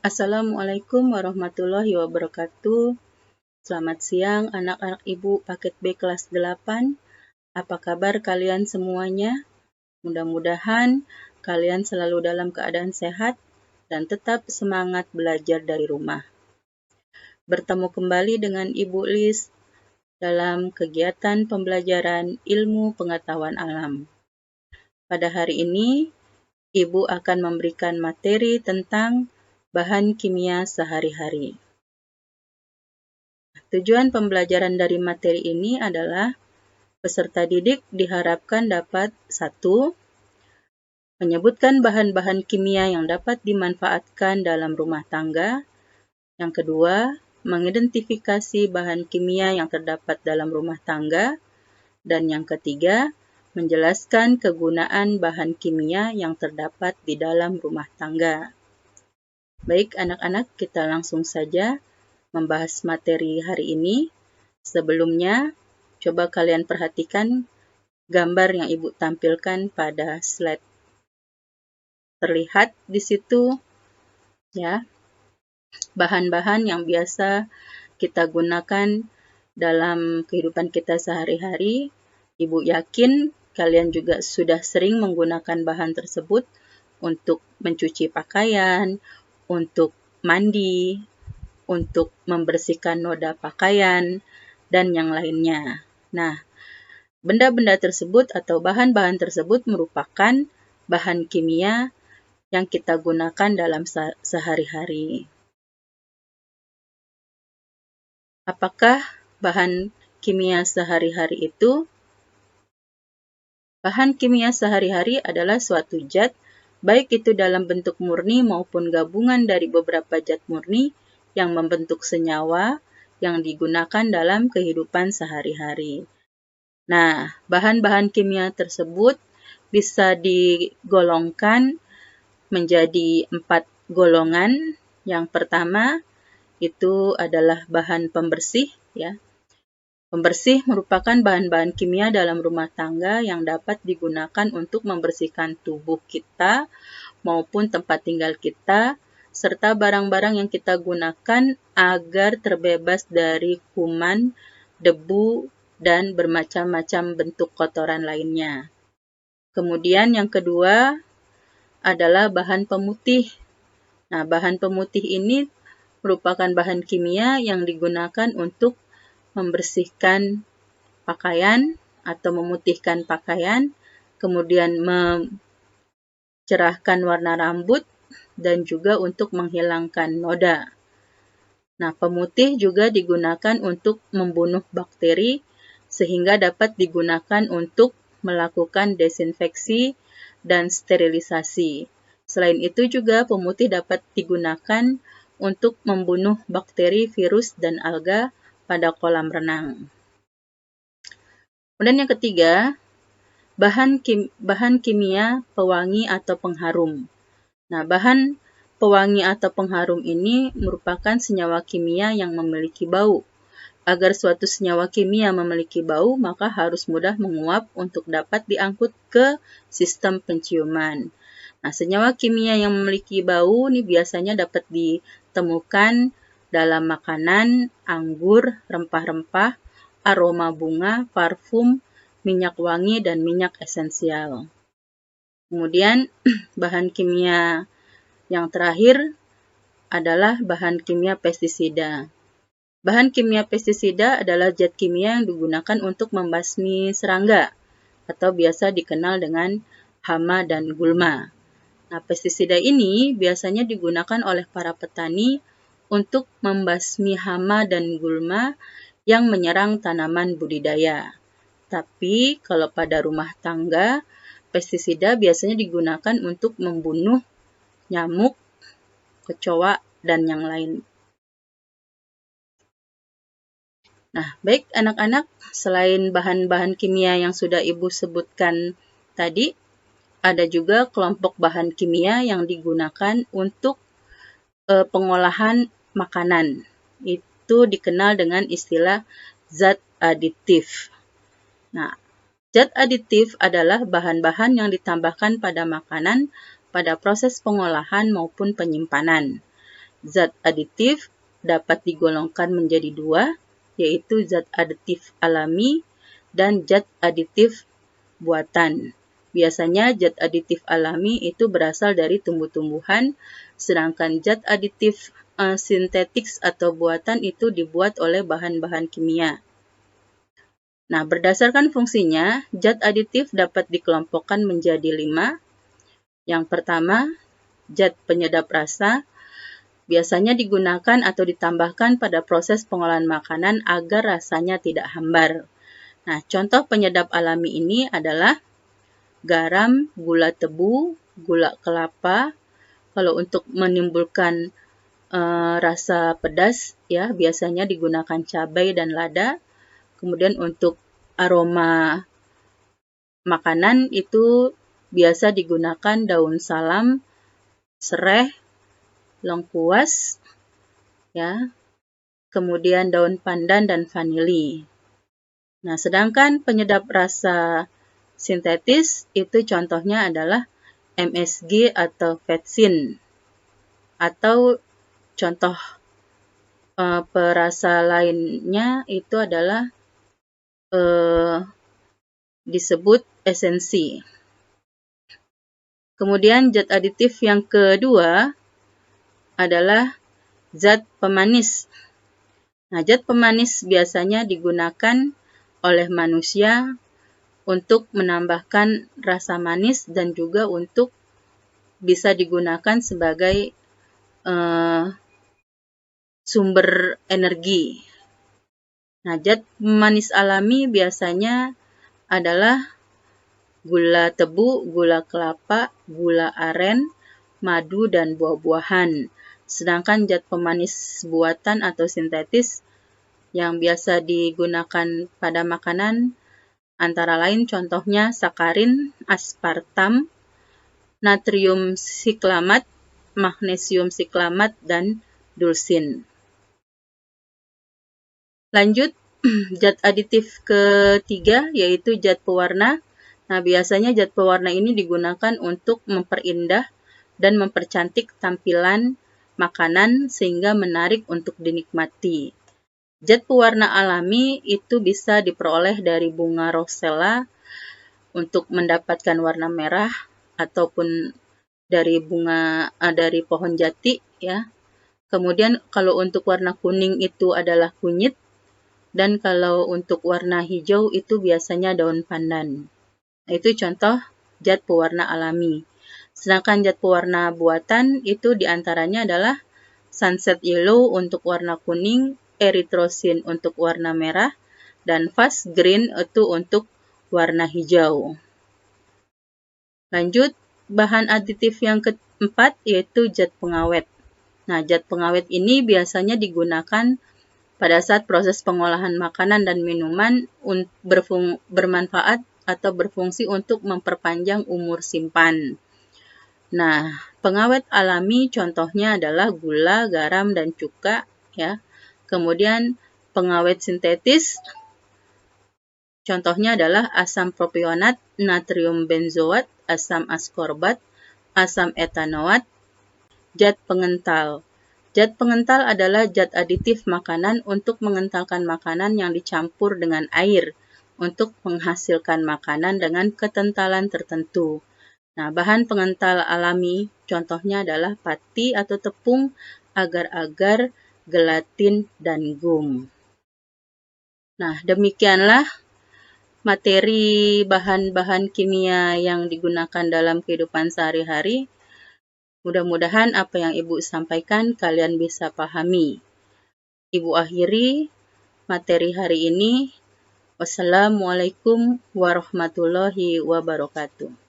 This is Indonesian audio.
Assalamualaikum warahmatullahi wabarakatuh. Selamat siang anak-anak ibu paket B kelas 8. Apa kabar kalian semuanya? Mudah-mudahan kalian selalu dalam keadaan sehat dan tetap semangat belajar dari rumah. Bertemu kembali dengan Ibu Lis dalam kegiatan pembelajaran ilmu pengetahuan alam. Pada hari ini, Ibu akan memberikan materi tentang bahan kimia sehari-hari. Tujuan pembelajaran dari materi ini adalah peserta didik diharapkan dapat 1. Menyebutkan bahan-bahan kimia yang dapat dimanfaatkan dalam rumah tangga. Yang kedua, mengidentifikasi bahan kimia yang terdapat dalam rumah tangga. Dan yang ketiga, menjelaskan kegunaan bahan kimia yang terdapat di dalam rumah tangga. Baik anak-anak, kita langsung saja membahas materi hari ini. Sebelumnya, coba kalian perhatikan gambar yang Ibu tampilkan pada slide. Terlihat di situ ya, bahan-bahan yang biasa kita gunakan dalam kehidupan kita sehari-hari. Ibu yakin kalian juga sudah sering menggunakan bahan tersebut untuk mencuci pakaian, untuk mandi, untuk membersihkan noda pakaian, dan yang lainnya. Nah, benda-benda tersebut atau bahan-bahan tersebut merupakan bahan kimia yang kita gunakan dalam sehari-hari. Apakah bahan kimia sehari-hari itu? Bahan kimia sehari-hari adalah suatu zat, baik itu dalam bentuk murni maupun gabungan dari beberapa zat murni yang membentuk senyawa yang digunakan dalam kehidupan sehari-hari. Nah, bahan-bahan kimia tersebut bisa digolongkan menjadi 4 golongan. Yang pertama itu adalah bahan pembersih ya. Pembersih merupakan bahan-bahan kimia dalam rumah tangga yang dapat digunakan untuk membersihkan tubuh kita maupun tempat tinggal kita serta barang-barang yang kita gunakan agar terbebas dari kuman, debu, dan bermacam-macam bentuk kotoran lainnya. Kemudian yang kedua adalah bahan pemutih. Nah, bahan pemutih ini merupakan bahan kimia yang digunakan untuk membersihkan pakaian atau memutihkan pakaian, kemudian mencerahkan warna rambut, dan juga untuk menghilangkan noda. Nah, pemutih juga digunakan untuk membunuh bakteri sehingga dapat digunakan untuk melakukan desinfeksi dan sterilisasi. Selain itu juga pemutih dapat digunakan untuk membunuh bakteri, virus, dan alga pada kolam renang. Kemudian yang ketiga, bahan kimia pewangi atau pengharum. Nah, bahan pewangi atau pengharum ini merupakan senyawa kimia yang memiliki bau. Agar suatu senyawa kimia memiliki bau, maka harus mudah menguap untuk dapat diangkut ke sistem penciuman. Nah, senyawa kimia yang memiliki bau ini biasanya dapat ditemukan dalam makanan, anggur, rempah-rempah, aroma bunga, parfum, minyak wangi, dan minyak esensial. Kemudian, bahan kimia yang terakhir adalah bahan kimia pestisida. Bahan kimia pestisida adalah zat kimia yang digunakan untuk membasmi serangga atau biasa dikenal dengan hama dan gulma. Nah, pestisida ini biasanya digunakan oleh para petani untuk membasmi hama dan gulma yang menyerang tanaman budidaya. Tapi kalau pada rumah tangga, pestisida biasanya digunakan untuk membunuh nyamuk, kecoa, dan yang lain. Nah, baik anak-anak, selain bahan-bahan kimia yang sudah Ibu sebutkan tadi, ada juga kelompok bahan kimia yang digunakan untuk pengolahan makanan. Itu dikenal dengan istilah zat aditif. Nah, zat aditif adalah bahan-bahan yang ditambahkan pada makanan pada proses pengolahan maupun penyimpanan. zat aditif dapat digolongkan menjadi dua, yaitu zat aditif alami dan zat aditif buatan. Biasanya zat aditif alami itu berasal dari tumbuh-tumbuhan, sedangkan zat aditif sintetik atau buatan itu dibuat oleh bahan-bahan kimia. Nah, berdasarkan fungsinya, zat aditif dapat dikelompokkan menjadi 5. Yang pertama, zat penyedap rasa. Biasanya digunakan atau ditambahkan pada proses pengolahan makanan agar rasanya tidak hambar. Nah, contoh penyedap alami ini adalah garam, gula tebu, gula kelapa. Kalau untuk menimbulkan rasa pedas, ya biasanya digunakan cabai dan lada. Kemudian untuk aroma makanan itu biasa digunakan daun salam, sereh, lengkuas, ya, kemudian daun pandan dan vanili. Nah, sedangkan penyedap rasa sintetis itu contohnya adalah MSG atau vetsin. Atau contoh perasa lainnya itu adalah disebut esensi. Kemudian zat aditif yang kedua adalah zat pemanis. Nah, zat pemanis biasanya digunakan oleh manusia untuk menambahkan rasa manis dan juga untuk bisa digunakan sebagai sumber energi. Nah, zat pemanis alami biasanya adalah gula tebu, gula kelapa, gula aren, madu, dan buah-buahan. Sedangkan zat pemanis buatan atau sintetis yang biasa digunakan pada makanan antara lain contohnya sakarin, aspartam, natrium siklamat, magnesium siklamat, dan dulsin. Lanjut, zat aditif ketiga yaitu zat pewarna. Nah, biasanya zat pewarna ini digunakan untuk memperindah dan mempercantik tampilan makanan sehingga menarik untuk dinikmati. Zat pewarna alami itu bisa diperoleh dari bunga rosella untuk mendapatkan warna merah ataupun dari dari pohon jati, ya. Kemudian kalau untuk warna kuning itu adalah kunyit, dan kalau untuk warna hijau itu biasanya daun pandan. Itu contoh zat pewarna alami. Sedangkan zat pewarna buatan itu diantaranya adalah sunset yellow untuk warna kuning, erythrosin untuk warna merah, dan fast green itu untuk warna hijau. Lanjut, bahan aditif yang keempat yaitu zat pengawet. Nah, zat pengawet ini biasanya digunakan pada saat proses pengolahan makanan dan minuman bermanfaat atau berfungsi untuk memperpanjang umur simpan. Nah, pengawet alami contohnya adalah gula, garam, dan cuka, ya. Kemudian pengawet sintetis contohnya adalah asam propionat, natrium benzoat, asam askorbat, asam etanoat, zat pengental. Zat pengental adalah zat aditif makanan untuk mengentalkan makanan yang dicampur dengan air untuk menghasilkan makanan dengan ketentalan tertentu. Nah, bahan pengental alami contohnya adalah pati atau tepung, agar-agar, gelatin, dan gum. Nah, demikianlah materi bahan-bahan kimia yang digunakan dalam kehidupan sehari-hari. Mudah-mudahan apa yang Ibu sampaikan kalian bisa pahami. Ibu akhiri materi hari ini. Wassalamualaikum warahmatullahi wabarakatuh.